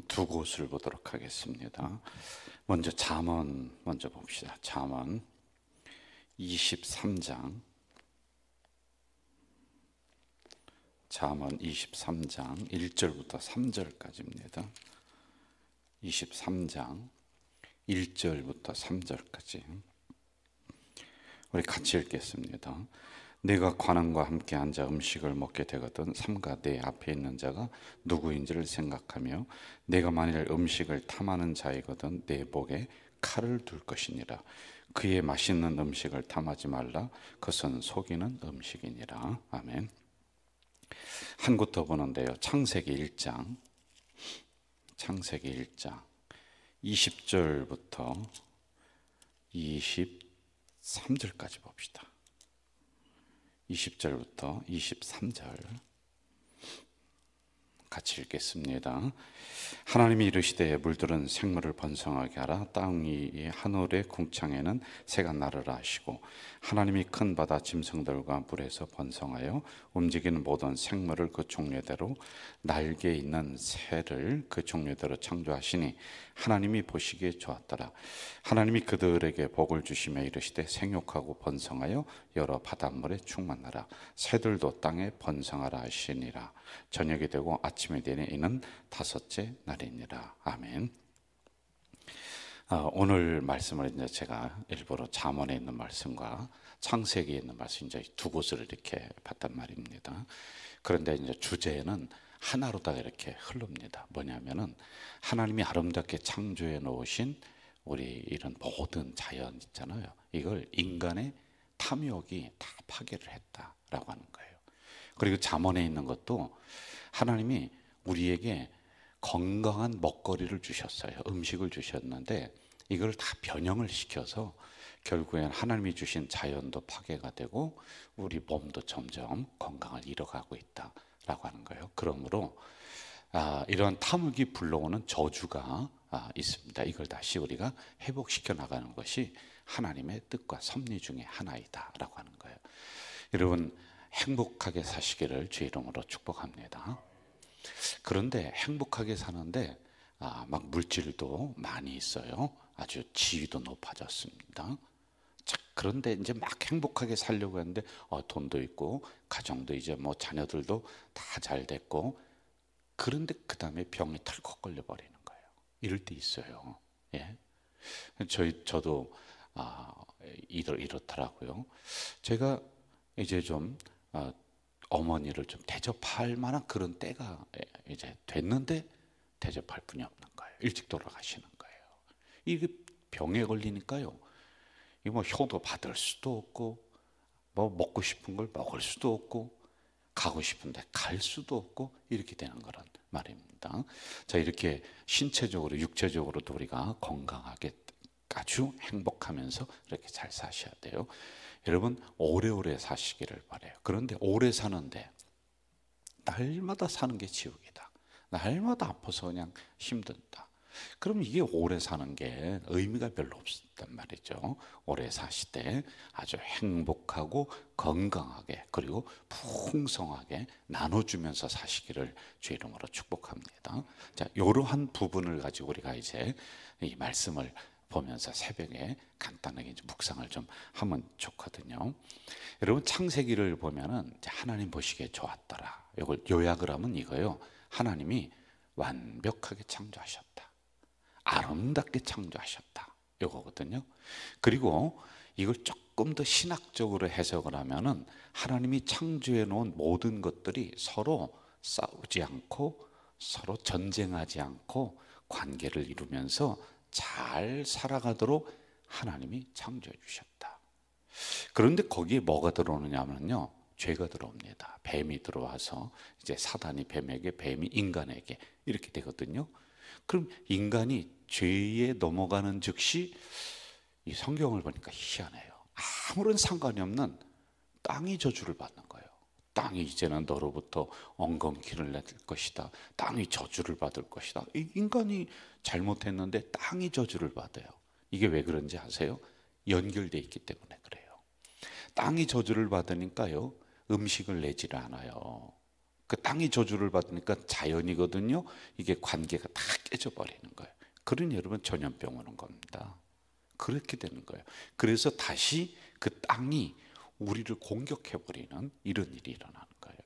두 곳을 보도록 하겠습니다. 먼저 잠언 먼저 봅시다. 잠언 23장. 잠언 23장 1절부터 3절까지입니다. 23장 1절부터 3절까지 우리 같이 읽겠습니다. 내가 관원과 함께 앉아 음식을 먹게 되거든 삼가 내 앞에 있는 자가 누구인지를 생각하며 내가 만일 음식을 탐하는 자이거든 내 목에 칼을 둘 것이니라. 그의 맛있는 음식을 탐하지 말라. 그것은 속이는 음식이니라. 아멘. 한 곳 더 보는데요. 창세기 1장 20절부터 23절까지 봅시다. 20절부터 23절 같이 읽겠습니다. 하나님이 이르시되 물들은 생물을 번성하게 하라. 땅 위의 하늘의 궁창에는 새가 나르라 하시고 하나님이 큰 바다 짐승들과 물에서 번성하여 움직이는 모든 생물을 그 종류대로 날개 있는 새를 그 종류대로 창조하시니 하나님이 보시기에 좋았더라. 하나님이 그들에게 복을 주시며 이르시되 생육하고 번성하여 여러 바닷물에 충만하라. 새들도 땅에 번성하라 하시니라. 저녁이 되고 아침이 되니 이는 다섯째 날이니라. 아멘. 오늘 말씀을 이제 제가 일부러 잠언에 있는 말씀과 창세기에 있는 말씀 이제 두 곳을 이렇게 봤단 말입니다. 그런데 이제 주제는 하나로 다 이렇게 흐릅니다. 뭐냐면은 하나님이 아름답게 창조해 놓으신 우리 이런 모든 자연 있잖아요. 이걸 인간의 탐욕이 다 파괴를 했다라고 하는 거예요. 그리고 잠언에 있는 것도 하나님이 우리에게 건강한 먹거리를 주셨어요. 음식을 주셨는데 이걸 다 변형을 시켜서 결국엔 하나님이 주신 자연도 파괴가 되고 우리 몸도 점점 건강을 잃어가고 있다라고 하는 거예요. 그러므로 이런 탐욕이 불러오는 저주가 있습니다. 이걸 다시 우리가 회복시켜 나가는 것이 하나님의 뜻과 섭리 중에 하나이다라고 하는 거예요. 여러분 행복하게 사시기를 주의 이름으로 축복합니다. 그런데 행복하게 사는데 막 물질도 많이 있어요. 아주 지위도 높아졌습니다. 자, 그런데 이제 막 행복하게 살려고 했는데 돈도 있고 가정도 이제 뭐 자녀들도 다 잘 됐고 그런데 그 다음에 병이 털컥 걸려버리는 거예요. 이럴 때 있어요. 예. 저도 이렇더라고요. 제가 이제 좀 어머니를 좀 대접할 만한 그런 때가 이제 됐는데 대접할 분이 없는 거예요. 일찍 돌아가시는 거예요. 이게 병에 걸리니까요. 이 뭐 효도 받을 수도 없고 뭐 먹고 싶은 걸 먹을 수도 없고 가고 싶은데 갈 수도 없고 이렇게 되는 거란 말입니다. 자, 이렇게 신체적으로 육체적으로도 우리가 건강하게 아주 행복하면서 이렇게 잘 사셔야 돼요. 여러분 오래오래 사시기를 바라요. 그런데 오래 사는데 날마다 사는 게 지옥이다. 날마다 아파서 그냥 힘든다. 그럼 이게 오래 사는 게 의미가 별로 없단 말이죠. 오래 사실 때 아주 행복하고 건강하게 그리고 풍성하게 나눠주면서 사시기를 주의 이름으로 축복합니다. 자, 이러한 부분을 가지고 우리가 이제 이 말씀을 보면서 새벽에 간단하게 이제 묵상을 좀 하면 좋거든요. 여러분 창세기를 보면은 하나님 보시기에 좋았더라. 이걸 요약을 하면 이거요. 하나님이 완벽하게 창조하셨다. 아름답게 창조하셨다. 이거거든요. 그리고 이걸 조금 더 신학적으로 해석을 하면은 하나님이 창조해 놓은 모든 것들이 서로 싸우지 않고 서로 전쟁하지 않고 관계를 이루면서 잘 살아가도록 하나님이 창조해 주셨다. 그런데 거기에 뭐가 들어오느냐면요, 죄가 들어옵니다. 뱀이 들어와서 이제 사단이 뱀에게, 뱀이 인간에게 이렇게 되거든요. 그럼 인간이 죄에 넘어가는 즉시 이 성경을 보니까 희한해요. 아무런 상관이 없는 땅이 저주를 받는 거예요. 땅이 이제는 너로부터 엉겅퀴를 낼 것이다. 땅이 저주를 받을 것이다. 인간이 잘못했는데 땅이 저주를 받아요. 이게 왜 그런지 아세요? 연결되어 있기 때문에 그래요. 땅이 저주를 받으니까요 음식을 내지를 않아요. 그 땅이 저주를 받으니까 자연이거든요. 이게 관계가 다 깨져버리는 거예요. 그러니 여러분 전염병 오는 겁니다. 그렇게 되는 거예요. 그래서 다시 그 땅이 우리를 공격해버리는 이런 일이 일어나는 거예요.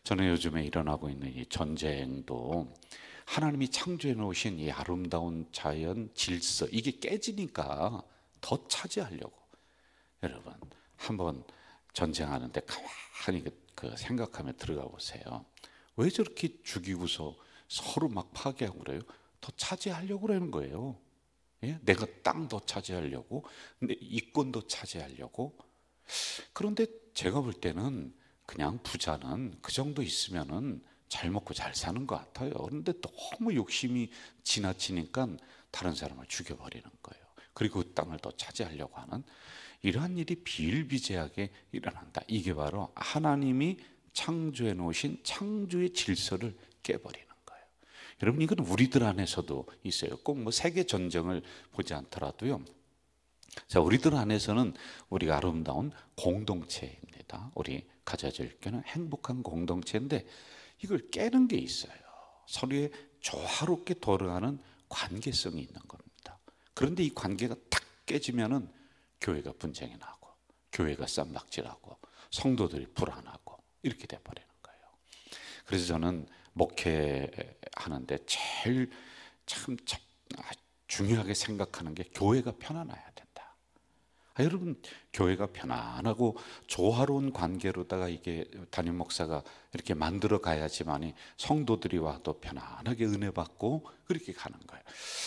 저는 요즘에 일어나고 있는 이 전쟁도 하나님이 창조해 놓으신 이 아름다운 자연 질서, 이게 깨지니까 더 차지하려고. 여러분 한번 전쟁하는데 가만히 그 생각하며 들어가 보세요. 왜 저렇게 죽이고서 서로 막 파괴하고 그래요? 더 차지하려고 그러는 거예요. 예? 내가 땅 더 차지하려고, 내 이권도 차지하려고. 그런데 제가 볼 때는 그냥 부자는 그 정도 있으면은 잘 먹고 잘 사는 것 같아요. 그런데 너무 욕심이 지나치니까 다른 사람을 죽여버리는 거예요. 그리고 그 땅을 더 차지하려고 하는 이러한 일이 비일비재하게 일어난다. 이게 바로 하나님이 창조해 놓으신 창조의 질서를 깨버리는 거예요. 여러분 이건 우리들 안에서도 있어요. 꼭 뭐 세계 전쟁을 보지 않더라도요. 자, 우리들 안에서는 우리가 아름다운 공동체입니다. 우리 가져질 교는 행복한 공동체인데 이걸 깨는 게 있어요. 서로의 조화롭게 돌아가는 관계성이 있는 겁니다. 그런데 이 관계가 탁 깨지면은 교회가 분쟁이 나고, 교회가 쌈박질하고, 성도들이 불안하고 이렇게 돼버리는 거예요. 그래서 저는 목회하는데 제일 참 중요하게 생각하는 게 교회가 편안해야 된다. 여러분 교회가 편안하고 조화로운 관계로다가 이게 담임 목사가 이렇게 만들어 가야지만이 성도들이 와도 편안하게 은혜 받고 그렇게 가는 거예요.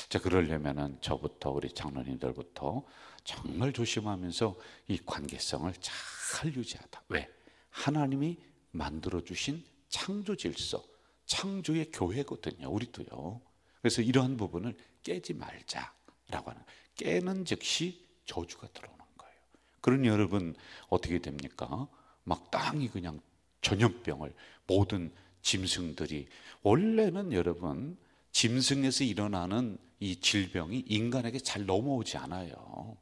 자, 그러려면은 저부터 우리 장로님들부터 정말 조심하면서 이 관계성을 잘 유지하다. 왜? 하나님이 만들어 주신 창조 질서, 창조의 교회거든요. 우리도요. 그래서 이러한 부분을 깨지 말자라고 하는, 깨는 즉시 저주가 들어오는 거예요. 그러니 여러분 어떻게 됩니까? 막 땅이 그냥 전염병을, 모든 짐승들이, 원래는 여러분 짐승에서 일어나는 이 질병이 인간에게 잘 넘어오지 않아요.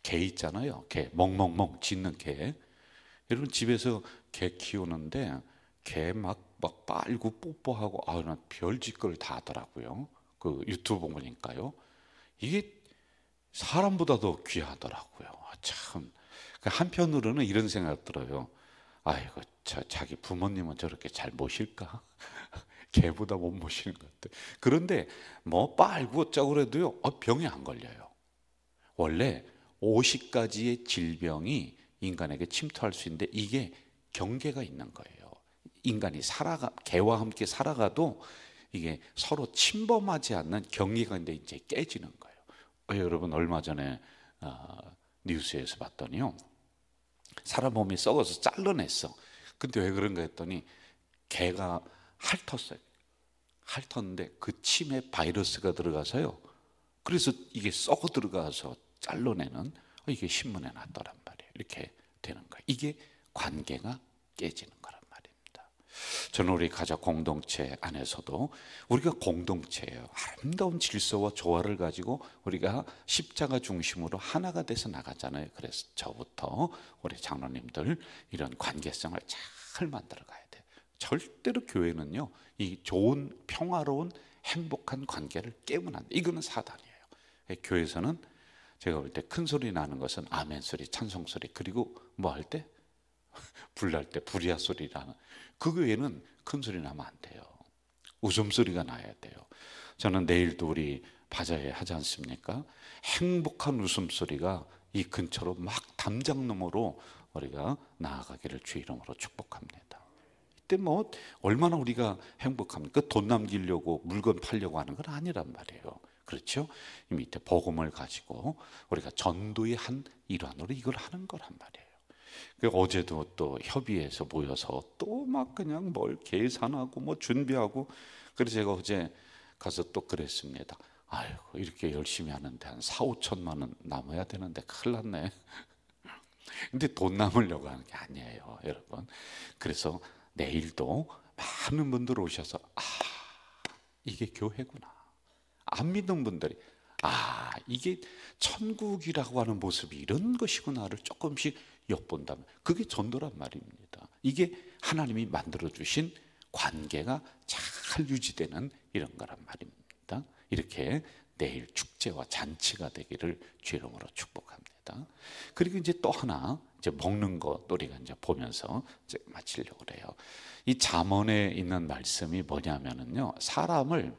개 있잖아요. 개, 멍멍멍 짖는 개. 여러분 집에서 개 키우는데 개 막 빨고 뽀뽀하고, 난 별짓거리를 다 하더라고요. 그 유튜브 보니까요. 이게 사람보다도 귀하더라고요. 참. 한편으로는 이런 생각 들어요. 아이고, 자기 부모님은 저렇게 잘 모실까? 개보다 못 모시는 것 같아. 그런데 뭐 빨고 어쩌고 그래도요, 병이 안 걸려요. 원래 50가지의 질병이 인간에게 침투할 수 있는데 이게 경계가 있는 거예요. 인간이 개와 함께 살아가도 이게 서로 침범하지 않는 경계가 있는데 이제 깨지는 거예요. 여러분 얼마 전에 뉴스에서 봤더니요, 사람 몸이 썩어서 잘라냈어. 근데 왜 그런가 했더니 개가 핥았어요. 핥았는데 그 침에 바이러스가 들어가서요, 그래서 이게 썩어 들어가서 잘라내는, 이게 신문에 났더란 말이에요. 이렇게 되는 거예요. 이게 관계가 깨지는 거란 말입니다. 저는 우리 가족 공동체 안에서도 우리가 공동체예요. 아름다운 질서와 조화를 가지고 우리가 십자가 중심으로 하나가 돼서 나가잖아요. 그래서 저부터 우리 장로님들 이런 관계성을 잘 만들어 가야 돼요. 절대로 교회는요, 이 좋은 평화로운 행복한 관계를 깨면 안 돼요. 이거는 사단이에요. 교회에서는 제가 볼 때 큰 소리 나는 것은 아멘 소리, 찬송 소리, 그리고 뭐 할 때? 불날 때 부리아 소리라는, 그 외에는 큰 소리 나면 안 돼요. 웃음소리가 나야 돼요. 저는 내일도 우리 바자회 하지 않습니까? 행복한 웃음소리가 이 근처로 막 담장 너머로 우리가 나아가기를 주 이름으로 축복합니다. 이때 뭐 얼마나 우리가 행복합니까? 돈 남기려고 물건 팔려고 하는 건 아니란 말이에요. 그렇죠? 이 밑에 복음을 가지고 우리가 전도의 한 일환으로 이걸 하는 거란 말이에요. 어제도 또 협의해서 모여서 또 막 그냥 뭘 계산하고 뭐 준비하고, 그래서 제가 어제 가서 또 그랬습니다. 아이고, 이렇게 열심히 하는데 한 4, 5천만 원 남아야 되는데 큰일 났네. 근데 돈 남으려고 하는 게 아니에요, 여러분. 그래서 내일도 많은 분들 오셔서 이게 교회구나. 안 믿는 분들이 이게 천국이라고 하는 모습이 이런 것이구나를 조금씩 엿본다면 그게 전도란 말입니다. 이게 하나님이 만들어주신 관계가 잘 유지되는 이런 거란 말입니다. 이렇게 내일 축제와 잔치가 되기를 주의 이름으로 축복합니다. 그리고 이제 또 하나 이제 먹는 것 우리가 이제 보면서 이제 마치려고 그래요. 이 잠언에 있는 말씀이 뭐냐면은요, 사람을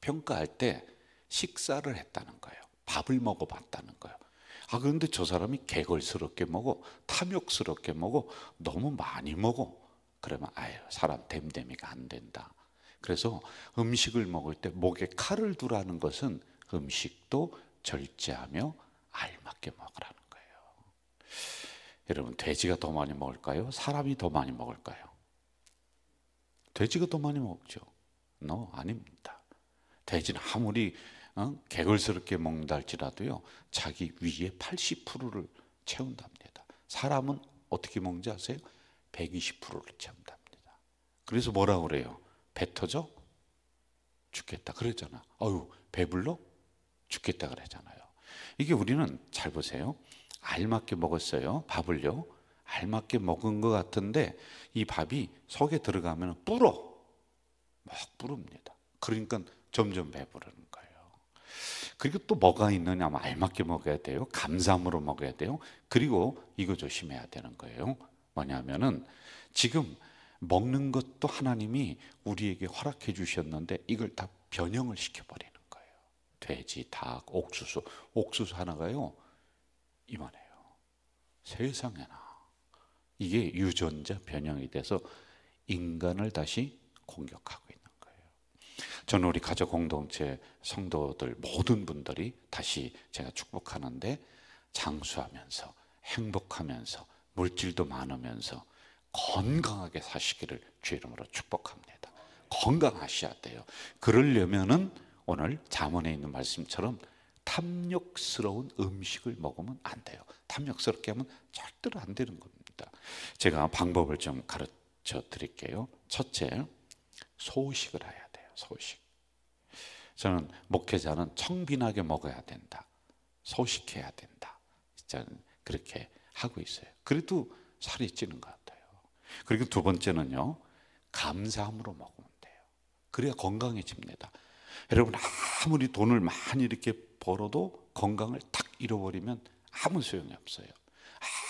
평가할 때 식사를 했다는 거예요. 밥을 먹어봤다는 거예요. 아, 그런데 저 사람이 개걸스럽게 먹어, 탐욕스럽게 먹어, 너무 많이 먹어. 그러면 아유, 사람 됨됨이가 안 된다. 그래서 음식을 먹을 때 목에 칼을 두라는 것은 음식도 절제하며 알맞게 먹으라는 거예요. 여러분, 돼지가 더 많이 먹을까요? 사람이 더 많이 먹을까요? 돼지가 더 많이 먹죠. 아닙니다. 돼지는 아무리 개걸스럽게 먹는다 할지라도요, 자기 위에 80%를 채운답니다. 사람은 어떻게 먹는지 아세요? 120%를 채운답니다. 그래서 뭐라 그래요? 배 터져? 죽겠다 그랬잖아. 아유, 배불러? 죽겠다 그랬잖아요. 이게 우리는 잘 보세요. 알맞게 먹었어요. 밥을요. 알맞게 먹은 것 같은데 이 밥이 속에 들어가면 막 불읍니다. 그러니까 점점 배부르는 거예요. 그리고 또 뭐가 있느냐 하면 알맞게 먹어야 돼요. 감사함으로 먹어야 돼요. 그리고 이거 조심해야 되는 거예요. 뭐냐면은 지금 먹는 것도 하나님이 우리에게 허락해 주셨는데 이걸 다 변형을 시켜버리는 거예요. 돼지, 닭, 옥수수 하나가요 이만해요. 세상에나. 이게 유전자 변형이 돼서 인간을 다시 공격하고 있는 거예요. 저는 우리 가족 공동체 성도들 모든 분들이 다시 제가 축복하는데 장수하면서 행복하면서 물질도 많으면서 건강하게 사시기를 주의 이름으로 축복합니다. 건강하셔야 돼요. 그러려면은 오늘 잠언에 있는 말씀처럼 탐욕스러운 음식을 먹으면 안 돼요. 탐욕스럽게 하면 절대로 안 되는 겁니다. 제가 방법을 좀 가르쳐 드릴게요. 첫째, 소식을 해야 돼요. 소식. 저는 목회자는 청빈하게 먹어야 된다. 소식해야 된다. 저는 그렇게 하고 있어요. 그래도 살이 찌는 것 같아요. 그리고 두 번째는요, 감사함으로 먹으면 돼요. 그래야 건강해집니다. 여러분, 아무리 돈을 많이 이렇게 벌어도 건강을 탁 잃어버리면 아무 소용이 없어요.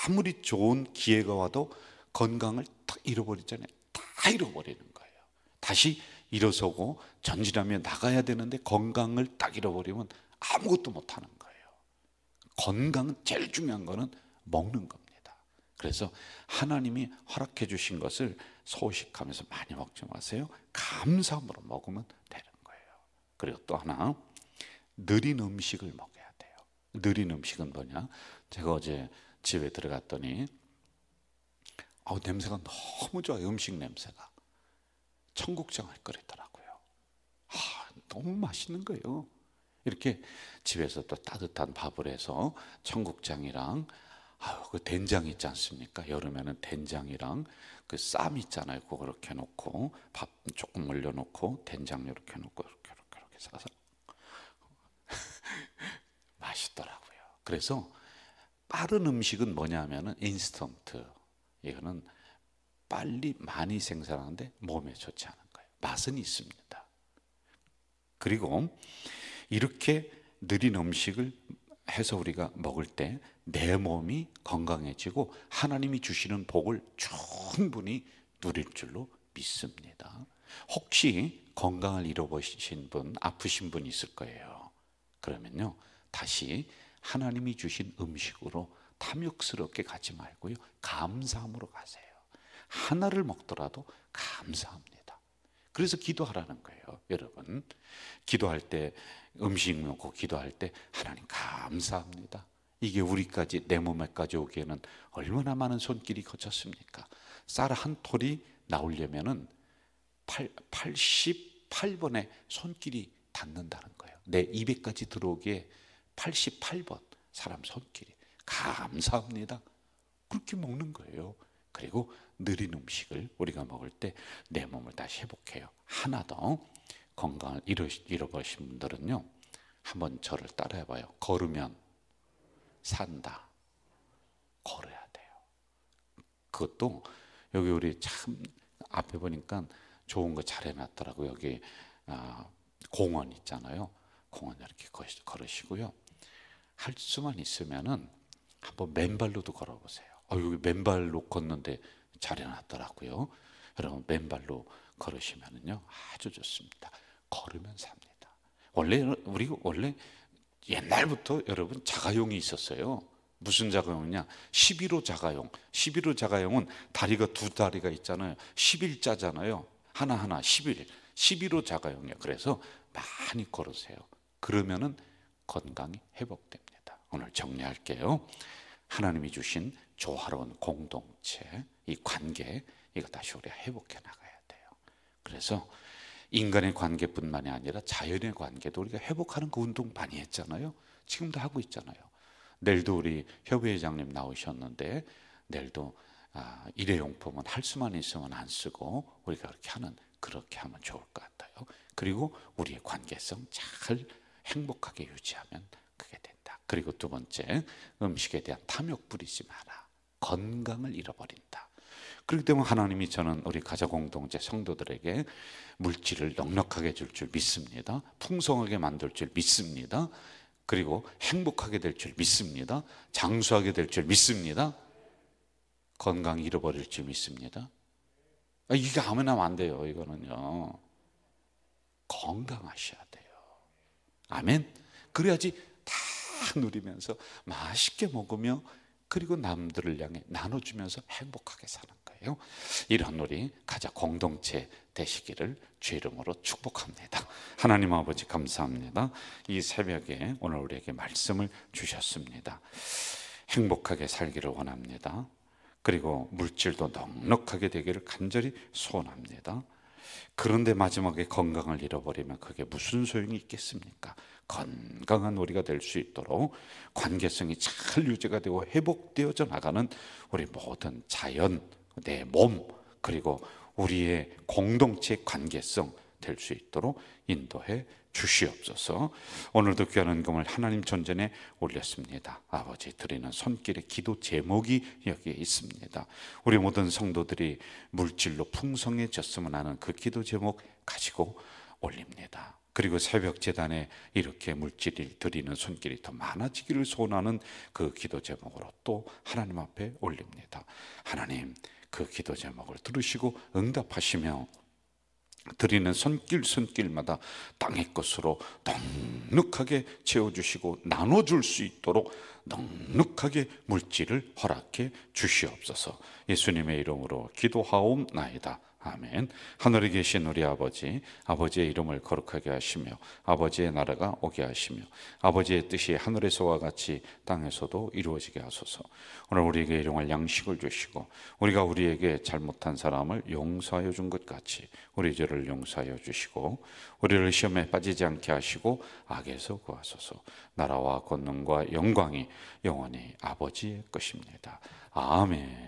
아무리 좋은 기회가 와도 건강을 탁 잃어버리잖아요. 다 잃어버리는 거예요. 다시 일어서고 전진하며 나가야 되는데 건강을 딱 잃어버리면 아무것도 못하는 거예요. 건강은 제일 중요한 거는 먹는 겁니다. 그래서 하나님이 허락해 주신 것을 소식하면서 많이 먹지 마세요. 감사함으로 먹으면 되는 거예요. 그리고 또 하나, 느린 음식을 먹어야 돼요. 느린 음식은 뭐냐? 제가 어제 집에 들어갔더니 냄새가 너무 좋아요. 음식 냄새가. 청국장을 끓이더라고요. 너무 맛있는 거예요. 이렇게 집에서 또 따뜻한 밥을 해서 청국장이랑 그 된장 있지 않습니까? 여름에는 된장이랑 그 쌈 있잖아요. 그거 이렇게 놓고 밥 조금 올려놓고 된장 이렇게 놓고 이렇게 싸서 맛있더라고요. 그래서 빠른 음식은 뭐냐면은 인스턴트. 이거는 빨리 많이 생산하는데 몸에 좋지 않은 거예요. 맛은 있습니다. 그리고 이렇게 느린 음식을 해서 우리가 먹을 때 내 몸이 건강해지고 하나님이 주시는 복을 충분히 누릴 줄로 믿습니다. 혹시 건강을 잃어버리신 분, 아프신 분 있을 거예요. 그러면요, 다시 하나님이 주신 음식으로 탐욕스럽게 가지 말고요, 감사함으로 가세요. 하나를 먹더라도 감사합니다. 그래서 기도하라는 거예요. 여러분, 기도할 때, 음식 먹고 기도할 때 하나님 감사합니다. 이게 우리까지, 내 몸에까지 오기에는 얼마나 많은 손길이 거쳤습니까? 쌀 한 톨이 나오려면은 88번의 손길이 닿는다는 거예요. 내 입에까지 들어오기에 88번 사람 손길이. 감사합니다. 그렇게 먹는 거예요. 그리고 느린 음식을 우리가 먹을 때 내 몸을 다시 회복해요. 하나 더, 건강을 잃어버리신 분들은요, 한번 저를 따라해봐요. 걸으면 산다. 걸어야 돼요. 그것도 여기 우리 참 앞에 보니까 좋은 거 잘 해놨더라고요. 여기 공원 있잖아요. 공원 이렇게 걸으시고요. 할 수만 있으면은 한번 맨발로도 걸어보세요. 여기 맨발로 걷는데 잘 해놨더라고요. 여러분 맨발로 걸으시면은요 아주 좋습니다. 걸으면 삽니다. 원래 옛날부터 여러분 자가용이 있었어요. 무슨 자가용이냐? 11호 자가용. 11호 자가용은 다리가 두 다리가 있잖아요. 11자잖아요. 하나하나 11. 11호 자가용이에요. 그래서 많이 걸으세요. 그러면은 건강이 회복됩니다. 오늘 정리할게요. 하나님이 주신 조화로운 공동체, 이 관계, 이거 다시 우리가 회복해 나가야 돼요. 그래서 인간의 관계뿐만이 아니라 자연의 관계도 우리가 회복하는 그 운동 많이 했잖아요. 지금도 하고 있잖아요. 내일도 우리 협의회장님 나오셨는데 내일도 일회용품은 할 수만 있으면 안 쓰고 우리가 그렇게 하면 좋을 것 같아요. 그리고 우리의 관계성 잘 행복하게 유지하면 그게 된다. 그리고 두 번째, 음식에 대한 탐욕 부리지 마라. 건강을 잃어버린다. 그렇기 때문에 하나님이 저는 우리 가족 공동체 성도들에게 물질을 넉넉하게 줄 줄 믿습니다. 풍성하게 만들 줄 믿습니다. 그리고 행복하게 될 줄 믿습니다. 장수하게 될 줄 믿습니다. 건강 잃어버릴 줄 믿습니다. 이게 아무나 하면 안 돼요. 이거는요 건강하셔야 돼요. 아멘. 그래야지 다 누리면서 맛있게 먹으며 그리고 남들을 향해 나눠주면서 행복하게 사는 거예요. 이런 우리 가족 공동체 되시기를 주 이름으로 축복합니다. 하나님 아버지 감사합니다. 이 새벽에 오늘 우리에게 말씀을 주셨습니다. 행복하게 살기를 원합니다. 그리고 물질도 넉넉하게 되기를 간절히 소원합니다. 그런데 마지막에 건강을 잃어버리면 그게 무슨 소용이 있겠습니까? 건강한 우리가 될 수 있도록 관계성이 잘 유지가 되고 회복되어져 나가는 우리 모든 자연, 내 몸, 그리고 우리의 공동체 관계성 될 수 있도록 인도해 주시옵소서. 오늘도 귀한 헌금을 하나님 존전에 올렸습니다. 아버지 드리는 손길의 기도 제목이 여기에 있습니다. 우리 모든 성도들이 물질로 풍성해졌으면 하는 그 기도 제목 가지고 올립니다. 그리고 새벽 제단에 이렇게 물질을 드리는 손길이 더 많아지기를 소원하는 그 기도 제목으로 또 하나님 앞에 올립니다. 하나님 그 기도 제목을 들으시고 응답하시며 드리는 손길마다 땅의 것으로 넉넉하게 채워주시고 나눠줄 수 있도록 넉넉하게 물질을 허락해 주시옵소서. 예수님의 이름으로 기도하옵나이다. 아멘. 하늘에 계신 우리 아버지, 아버지의 이름을 거룩하게 하시며 아버지의 나라가 오게 하시며 아버지의 뜻이 하늘에서와 같이 땅에서도 이루어지게 하소서. 오늘 우리에게 일용할 양식을 주시고 우리가 우리에게 잘못한 사람을 용서하여 준 것 같이 우리 죄를 용서하여 주시고 우리를 시험에 빠지지 않게 하시고 악에서 구하소서. 나라와 권능과 영광이 영원히 아버지의 것입니다. 아멘.